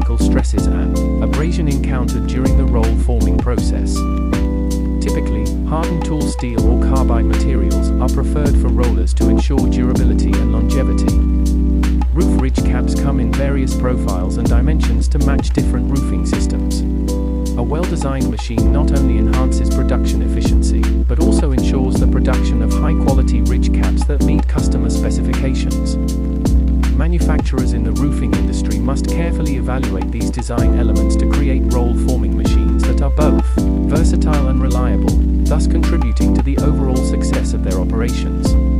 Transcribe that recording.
mechanical stresses and abrasion encountered during the roll forming process. Typically, hardened tool steel or carbide materials are preferred for rollers to ensure durability and longevity. Roof ridge caps come in various profiles and dimensions to match different roofing systems. A well-designed machine not only enhances production efficiency, but also ensures the production of high-quality ridge caps that meet customer specifications. Manufacturers in the roofing industry must carefully evaluate these design elements to create roll-forming machines that are both versatile and reliable, thus contributing to the overall success of their operations.